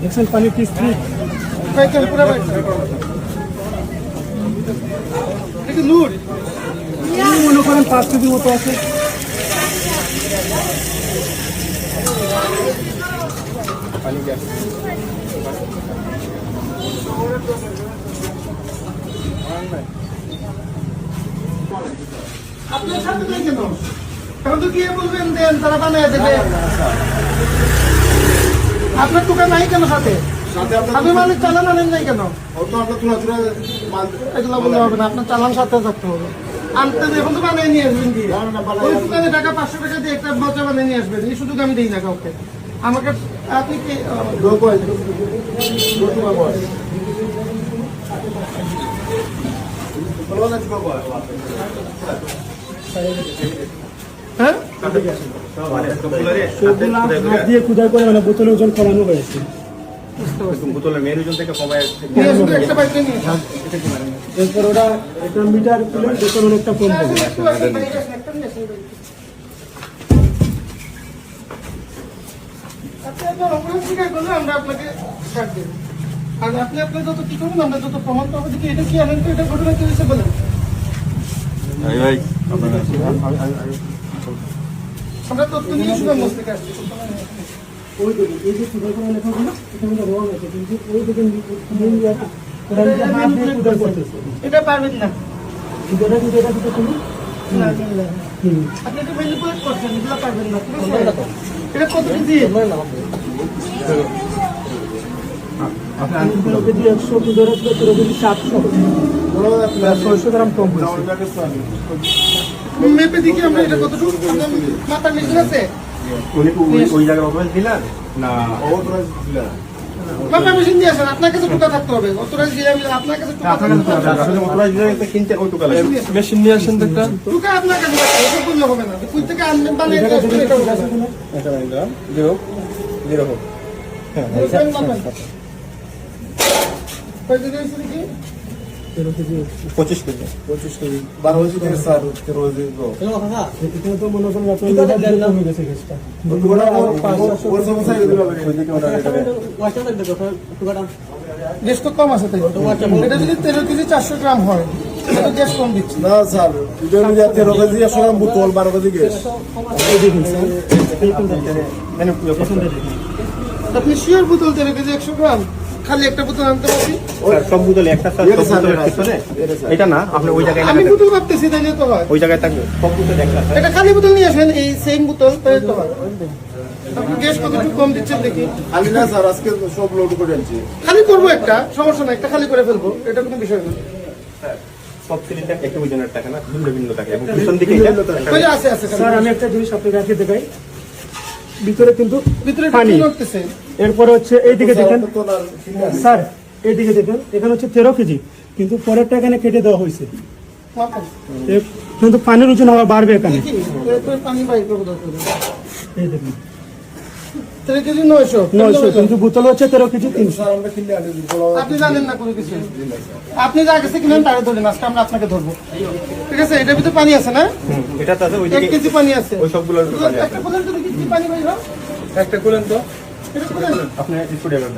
দেখছেন পানি কি স্পিড মনে করেন 5 কেজি মতো আছে। আপনার সাথে নেই কেন? এখন তো গিয়ে বলবেন দেন তারা বানিয়ে দেবে। আপনার দোকান নাই কেন সাথে? আপনি মালিক চালান আনেন নাই কেন? এগুলো বলতে হবে না, আপনার চালান সাথে থাকতে হবে। আনতে এখন তো বানিয়ে নিয়ে আসবেন কি? ওই দোকানে টাকা 500 টাকা দিয়ে একটা মজা বানিয়ে নিয়ে আসবেন। এই সুযোগ আমি দিই না কাউকে। আমাকে আপনি কি হ্যাঁ দিয়ে খুদাই করে মানে বোতলের ওজন কমানো হয়েছে। বোতলের মেয়ের ওজন থেকে কমায় এরপর ওরা একটা মিটার তুলে বোতল অনেকটা কম হবে। আমরা আপনাকে ছাড় দেব। আর আপনি আপনার যত কি করবেন আমরা যত প্রমাণ পাবো দেখি এটা কি আনেন তো এটা ঘটনা কি হয়েছে বলেন। আমরা তথ্য নিয়ে শুধু মস্তিষ্ক আসছি। ওই দেখুন এই যে খুদাই করা লেখাগুলো এটা কিন্তু রং আছে, কিন্তু ওই দেখুন এটা পারবেন না। এটা তুমি না আপনি এটা ম্যানিপুলেট করছেন, এগুলো পারবেন না। এটা কত কেজি? কেজি 100 কিলো 700 গ্রাম কম মেপে দেখি আমরা এটা কতটুকু মাথার মেশিন আছে। ওই জায়গায় মোবাইল দিলেন না মাথার মেশিন দিয়ে আসেন, আপনার কাছে টুকা থাকতে হবে। অতরাজ দিয়ে আপনার কাছে টুকা কিনতে ওই টুকা লাগে মেশিন নিয়ে আসেন তো একটা টুকা আপনার কাছে এটা বললে হবে না। কই থেকে আনবেন বানিয়ে এটা জিরো জিরো হোক কি 25 কেজি 12 কেজি থেকে স্যার রোজ দিব এটা তো মনে করেন আপনার হয়ে গেছে কেসটা ওর সমস্যা হয়ে গেল ওইদিকে ওটা গ্যাস তো কম আছে তাই। এটা যদি 13 কেজি 400 গ্রাম হয় এটা গ্যাস কম দিচ্ছে না স্যার এটা নিয়ে 13 কেজি 100 গ্রাম বোতল 12 কেজি গ্যাস এই দেখুন স্যার আপনি শিওর বোতল 13 কেজি 100 গ্রাম খালি একটা বোতল আনতে পারছি? সব বোতল একটা স্যার সব বোতলের পিছনে এটা না আপনি ওই জায়গায় আমি বোতল ভাবতেছি তাই তো হয়। ওই জায়গায় থাকবে সব বোতল একটা এটা খালি বোতল নিয়ে আসেন, এই সেম বোতল তাই তো হয়। আপনি গ্যাস কতটুকু কম দিচ্ছেন দেখি। আমি না স্যার আজকে সব লোড করে আনছি খালি করবো একটা সমস্যা না, একটা খালি করে ফেলবো, এটা কোনো বিষয় না। সব সিলিন্ডার একই ওজনের টাকা না ভিন্ন ভিন্ন টাকা এবং পিছন দিকে ওই যে আছে আছে স্যার আমি একটা জিনিস আপনাকে রেখে দেখাই। ভিতরে কিন্তু ভিতরে পানি কি করতেছে? এরপরে হচ্ছে এইদিকে দেখেন স্যার, এইদিকে দেখেন এখানে হচ্ছে 13 কেজি, কিন্তু পরেরটা এখানে কেটে দেওয়া হয়েছে, মাপেন কিন্তু পানির ওজন আবার বাড়বে এখানে। দেখি এরপর পানি বাইর করবো দরকার। এই দেখুন 13 কেজি 900 কিন্তু বোতল হচ্ছে 13 কেজি 300। আপনি জানেন না কোনো কিছু। আপনি যা কাছে কিনেন তারে ধরেন, আজকে আমরা আপনাকে ধরবো। ঠিক আছে, এটার ভিতরে পানি আছে না? এটা তো আছে ওই 1 কেজি পানি আছে। ওই সবগুলোর পানি আছে একটা বলেন তো দেখি কি পানি বাইর হয়? একটা খুলেন তো এটা বলেন। আপনি স্কুটি দেন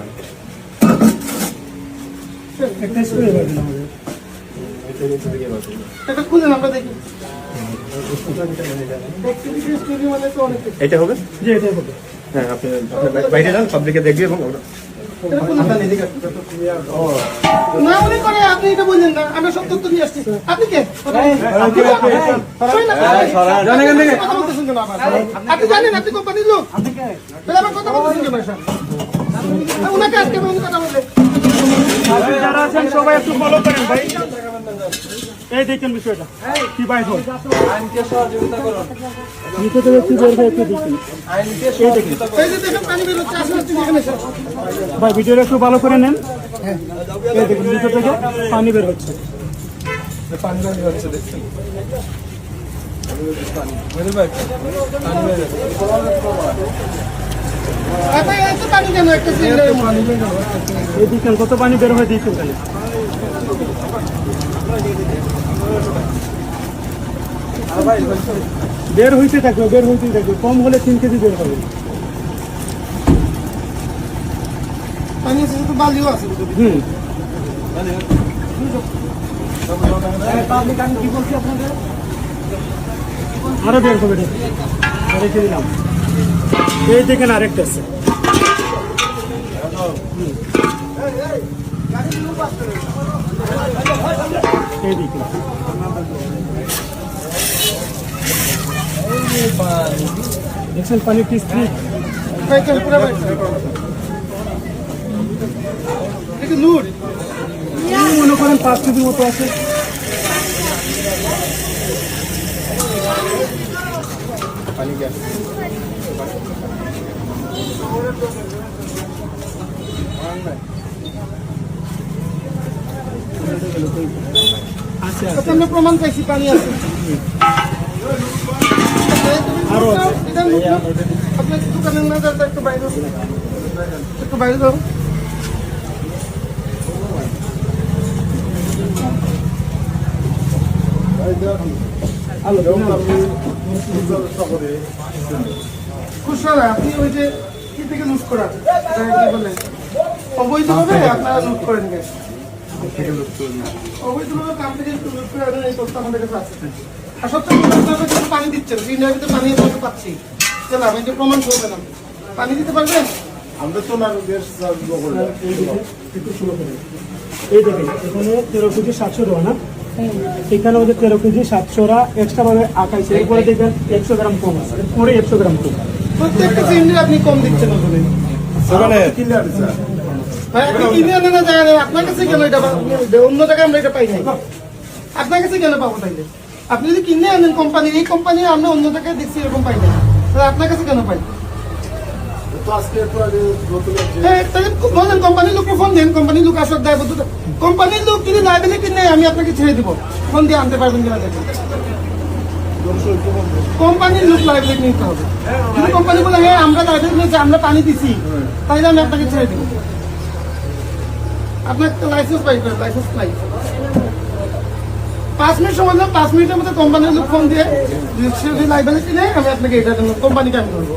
একটা স্প্রে করে দিন আমাদের। এটা খুলেন আমরা দেখি। 1 কেজি স্টোরি মানে তো অনেক কিছু। এটা হবে জি এটাই হবে। হ্যাঁ আপনি বাইরে যান পাবলিকে দেখবে এবং এটা খুলেন। না মনে করে আপনি এটা বললেন না, আমরা সব তথ্য নিয়ে আসছি। আপনি কে? আপনি জানেন আপনি কোম্পানির লোক? তাহলে আমার কথা বলতেছেন কেন? ওনাকে আজকে আমি কথা বললে যারা আছেন সবাই একটু ফলো করেন ভাই। এই দেখেন বিষয়টা কি বাইর হয়, নিচে থেকে কি বের হয় একটু দেখেন। এই দেখেন এই যে দেখেন পানি বের হচ্ছে, আসলে আপনি এখানে এসে। ভাই ভিডিওটা একটু ভালো করে নেন। এই দেখুন নিচে থেকে পানি বের হচ্ছে। পানি বের হচ্ছে দেখছেন আপনি এত পানি কেন একটা সিলিন্ডারে? এই দেখেন কত পানি বের হয় দেখুন খালি। বের হইতে থাকবে, বের হইতে থাকবে, কম হলে 3 কেজি বের হবে। পানি আছে তো বালিও আছে হুম আরো বের হবে, রেখে দিলাম। এই দেখেন আরেকটা আছে, এই দেখুন দেখছেন পানির কি স্পিড। পাইকারি পুরো পাইকারি এটা লুট মনে করেন 5 কেজির মতো আছে। পানি গ্যাস আছে তো আছে আমরা প্রমাণ পাইছি পানি আছে আরো আছে। এটা লুট না। আপনার দোকানের না যাতে একটু বাইরে আসুন। একটু বাইরে যাও আলো খুশরা আপনি ওই যে কি থেকে লুট করা কি বলেন অবৈধভাবে আপনারা লুট করেন গ্যাস অবৈধভাবে কাম থেকে লুট করে আনেন এই তথ্য আমাদের কাছে আছে আর সবচেয়ে বড় কথা হচ্ছে আপনি পানি দিচ্ছেন ইন্ডিয়ার ভিতরে পানি আমরা পাচ্ছি চলো আমি যে প্রমাণ করে দিলাম পানি দিতে পারবেন আমরা তো না গ্যাস এই দেখেন একটু স্লো করে। এই দেখেন এখানে 13 কেজি 700 টাকা না, এখানে ওদের 13 কেজি 700 রা এক্সট্রা ভাবে আঁকাইছে। এরপরে দেখবেন 100 গ্রাম কম আছে, পরে 100 গ্রাম কম। প্রত্যেকটা সিলিন্ডার আপনি কম দিচ্ছেন ওখানে ক্লিয়ার স্যার ভাই আপনি কিনে আনেন না জায়গা নেই আপনার কাছে কেন এটা অন্য জায়গায় আমরা এটা পাই নাই আপনার কাছে কেন পাবো তাইলে আপনি যদি কিনে আনেন কোম্পানি এই কোম্পানি আমরা অন্য জায়গায় দেখছি এরকম পাই না তাহলে আপনার কাছে কেন পাই তো আজকে একটু আগে নতুন তাহলে বলেন কোম্পানির লোককে ফোন দেন কোম্পানির লোক আসার দায় বলতে কোম্পানির লোক যদি লাইবিলিটি নেই আমি আপনাকে ছেড়ে দিব ফোন দিয়ে আনতে পারবেন কিনা দেখেন কোম্পানির লোক লাইবিলিটি নিতে হবে যদি কোম্পানি বলে হ্যাঁ আমরা লাইবিলিটি নিয়েছি আমরা পানি দিছি তাহলে আমি আপনাকে ছেড়ে দিব আপনার একটা লাইসেন্স পাই লাইসেন্স নাই 5 মিনিট সময় দিলাম 5 মিনিটের মধ্যে কোম্পানির লোক ফোন দিয়ে যদি লাইবিলিটি নেই আমি আপনাকে এটা কোম্পানিকে আমি করবো